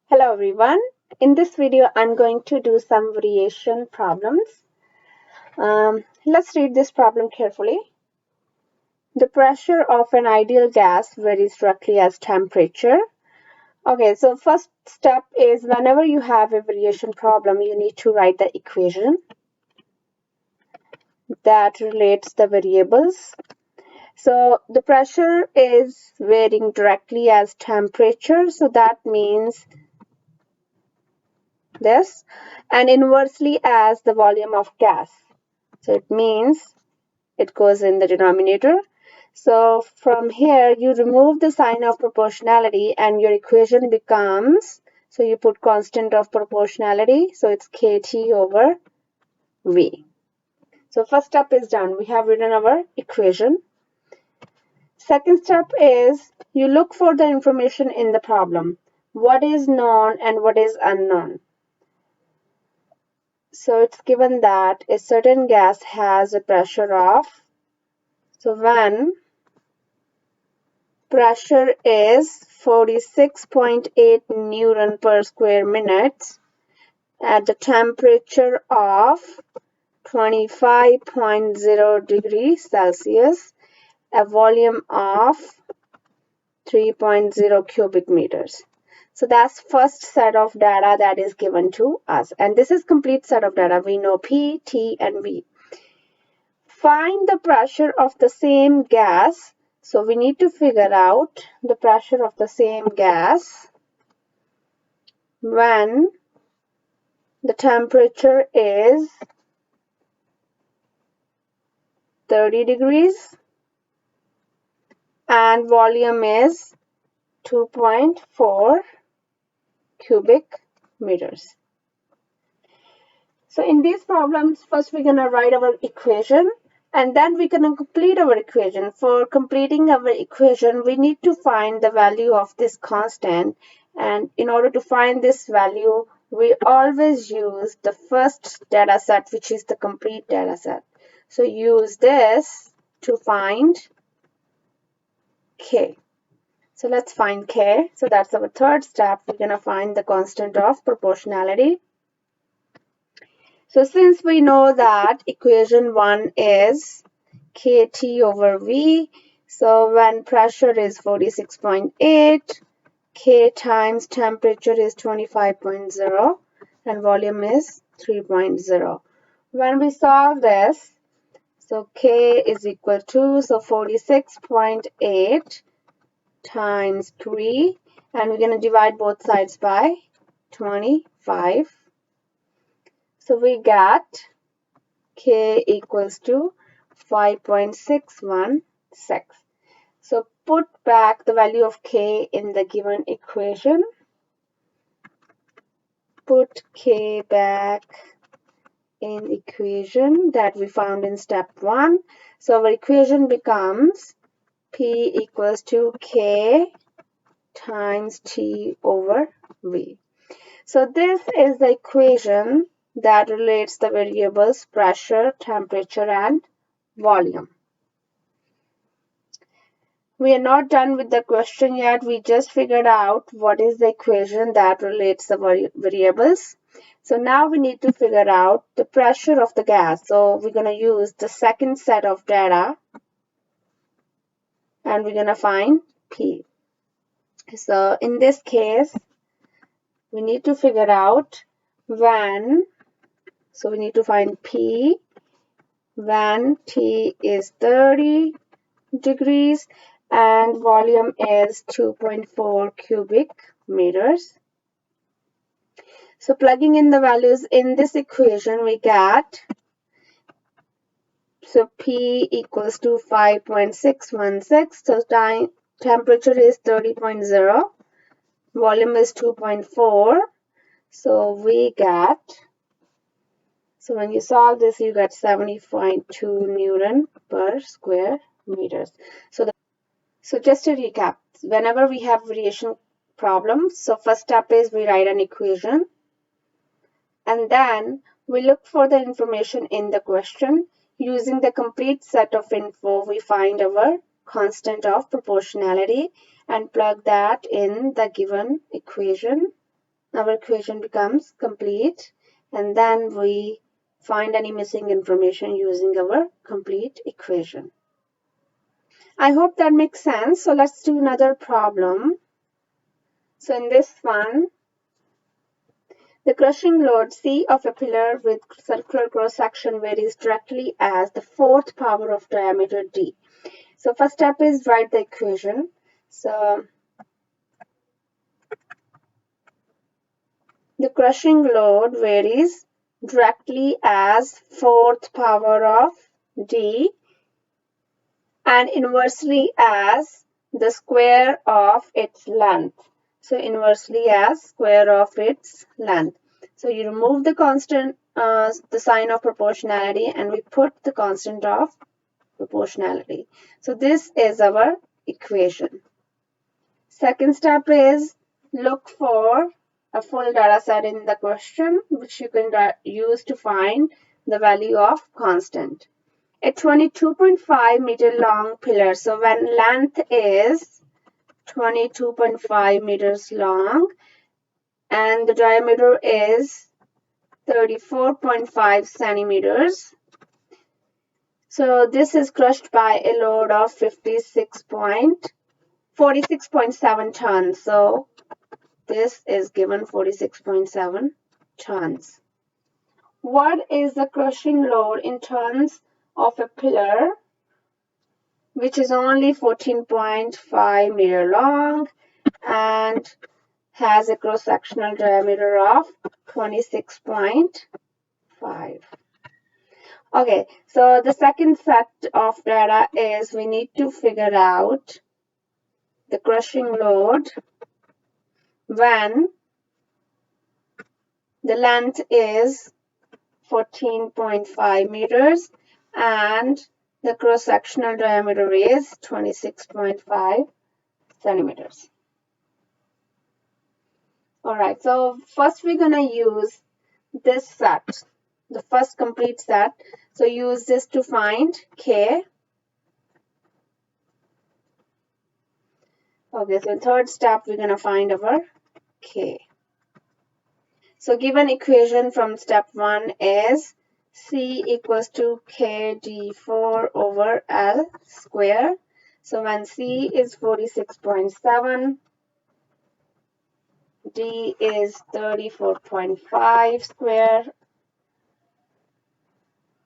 Hello everyone. In this video, I'm going to do some variation problems. Let's read this problem carefully. The pressure of an ideal gas varies directly as temperature. Okay, so first step is whenever you have a variation problem, you need to write the equation that relates the variables. So the pressure is varying directly as temperature, so that means this, and inversely as the volume of gas. So it means it goes in the denominator. So from here, you remove the sign of proportionality and your equation becomes, so you put constant of proportionality. So it's kT over V. So first step is done. We have written our equation. Second step is you look for the information in the problem. What is known and what is unknown? So it's given that a certain gas has a pressure of, so when pressure is 46.8 Newton per square minute at the temperature of 25.0 degrees Celsius, a volume of 3.0 cubic meters. So that's first set of data that is given to us. And this is complete set of data. We know P, T, and V. Find the pressure of the same gas. So we need to figure out the pressure of the same gas when the temperature is 30 degrees and volume is 2.4 cubic meters. So in these problems, first we're going to write our equation and then we're going to complete our equation. For completing our equation, we need to find the value of this constant. And in order to find this value, we always use the first data set, which is the complete data set. So use this to find K. So let's find K. So that's our third step. We're going to find the constant of proportionality. So since we know that equation 1 is kT over V, so when pressure is 46.8, K times temperature is 25.0 and volume is 3.0. When we solve this, so K is equal to, so 46.8 times 3, and we're going to divide both sides by 25. So we get K equals to 5.616. So put back the value of K in the given equation. Put K back in equation that we found in step 1. So our equation becomes P equals to K times T over V. So this is the equation that relates the variables pressure, temperature, and volume. We are not done with the question yet. We just figured out what is the equation that relates the variables. So now we need to figure out the pressure of the gas. So we're going to use the second set of data and we're going to find P. So in this case, we need to figure out when, so we need to find P when T is 30 degrees and volume is 2.4 cubic meters. So plugging in the values in this equation, we get, so P equals to 5.616, so temperature is 30.0, volume is 2.4, so we get, so when you solve this, you get 70.2 Newton per square meters. So just to recap, whenever we have variation problems, so first step is we write an equation and then we look for the information in the question. Using the complete set of info, we find our constant of proportionality and plug that in the given equation. our equation becomes complete, and then we find any missing information using our complete equation. I hope that makes sense. So let's do another problem. So in this one, the crushing load C of a pillar with circular cross-section varies directly as the fourth power of diameter D. So first step is write the equation. So the crushing load varies directly as fourth power of D and inversely as the square of its length. So inversely as square of its length. So you remove the constant, the sign of proportionality, and we put the constant of proportionality. So this is our equation. Second step is look for a full data set in the question, which you can use to find the value of constant. A 22.5 meter long pillar. So when length is 22.5 meters long and the diameter is 34.5 centimeters. So this is crushed by a load of 46.7 tons. So this is given 46.7 tons. What is the crushing load in tons of a pillar which is only 14.5 meter long and has a cross-sectional diameter of 26.5. Okay, so the second set of data is we need to figure out the crushing load when the length is 14.5 meters and the cross-sectional diameter is 26.5 centimeters. All right, so first we're going to use this set, the first complete set. So use this to find K. Okay, so third step, we're going to find our K. So given equation from step 1 is C equals to KD4 over L square. So when C is 46.7, D is 34.5 square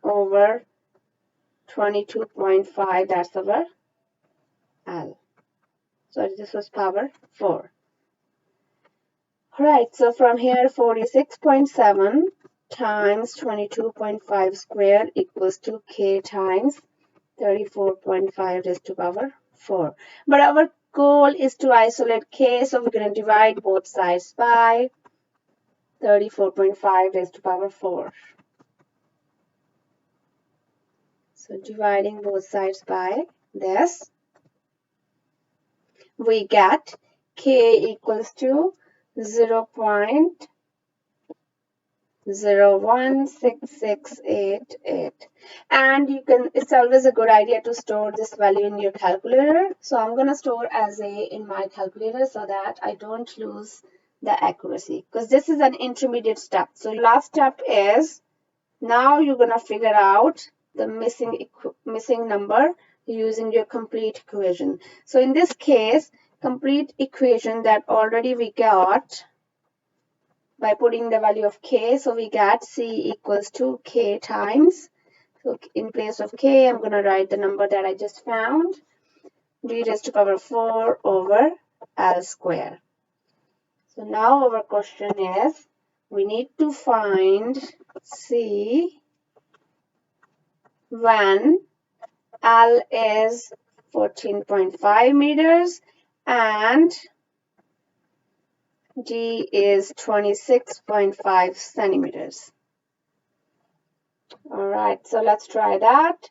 over 22.5, that's our L. So this was power 4. Alright, so from here 46.7 times 22.5 square equals to K times 34.5 raised to power 4. But our goal is to isolate K, so we're going to divide both sides by 34.5 raised to power 4. So dividing both sides by this, we get K equals to 0.016688, and it's always a good idea to store this value in your calculator. So I'm going to store as A in my calculator so that I don't lose the accuracy, because this is an intermediate step. So last step is now you're going to figure out the missing number using your complete equation. So in this case, complete equation that already we got by putting the value of K. So we got C equals to K times. So in place of K, I'm going to write the number that I just found. D raised to power 4 over L square. So now our question is, we need to find C when L is 14.5 meters and D is 26.5 centimeters. All right, so let's try that.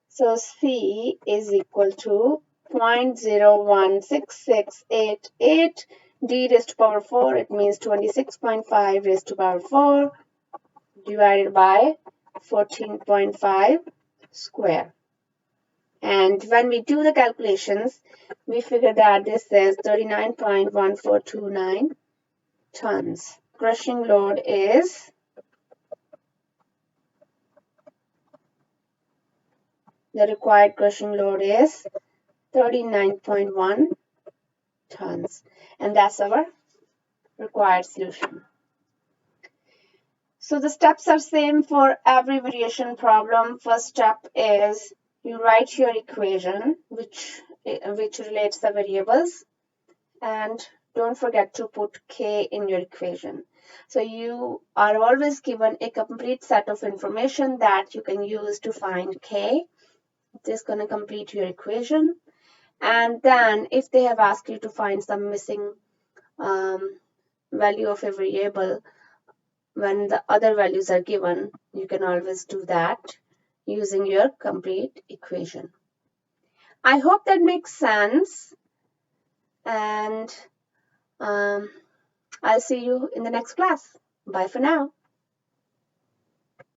So C is equal to 0.016688. D raised to power 4, it means 26.5 raised to power 4 divided by 14.5 square. And when we do the calculations, we figure that this is 39.1429 tons. crushing load is 39.1 tons, and that's our required solution. So the steps are same for every variation problem. First step is you write your equation which relates the variables, and don't forget to put k in your equation. So you are always given a complete set of information that you can use to find k. This is going to complete your equation. And then if they have asked you to find some missing value of a variable when the other values are given, you can always do that using your complete equation. I hope that makes sense, and I'll see you in the next class. Bye for now.